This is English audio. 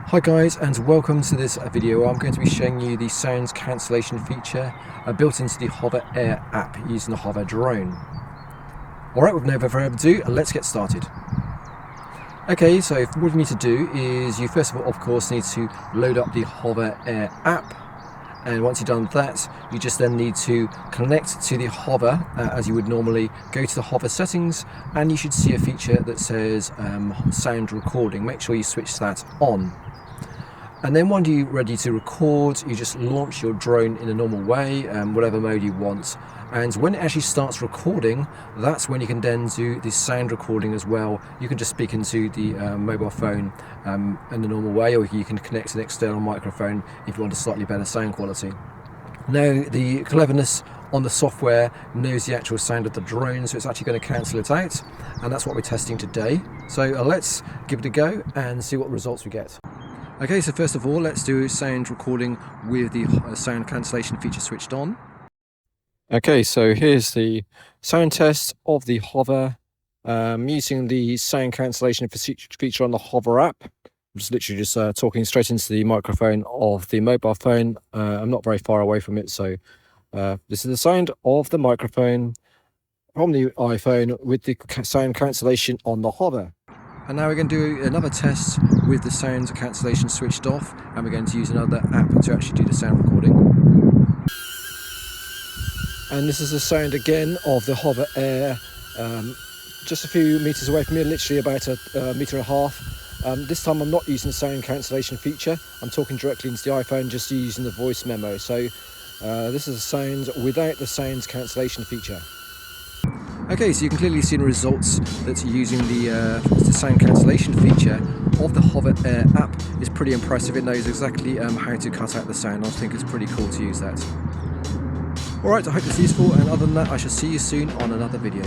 Hi guys, and welcome to this video. I'm going to be showing you the sound cancellation feature built into the Hover Air app using the Hover drone. Alright, with no further ado, let's get started. Okay, so what you need to do is you first of course need to load up the Hover Air app, and once you've done that, you just then need to connect to the Hover as you would normally. Go to the Hover settings and you should see a feature that says sound recording. Make sure you switch that on. And then when you're ready to record, you just launch your drone in a normal way, whatever mode you want. And when it actually starts recording, that's when you can then do the sound recording as well. You can just speak into the mobile phone in the normal way, or you can connect an external microphone if you want a slightly better sound quality. Now, the cleverness on the software knows the actual sound of the drone, so it's actually going to cancel it out. And that's what we're testing today. So let's give it a go and see what results we get. Okay, so first of all, let's do sound recording with the sound cancellation feature switched on. Okay, so here's the sound test of the Hover using the sound cancellation feature on the Hover app. I'm just literally just talking straight into the microphone of the mobile phone. I'm not very far away from it, so this is the sound of the microphone from the iPhone with the sound cancellation on the Hover. And now we're going to do another test with the sound cancellation switched off, and we're going to use another app to actually do the sound recording. And this is the sound again of the Hover Air, just a few meters away from me, literally about a meter and a half. This time I'm not using the sound cancellation feature, I'm talking directly into the iPhone, just using the voice memo. So this is the sound without the sound cancellation feature. Okay, so you can clearly see the results that using the sound cancellation feature of the Hover Air app is pretty impressive. It knows exactly how to cut out the sound. I think it's pretty cool to use that. Alright, I hope it's useful, and other than that, I shall see you soon on another video.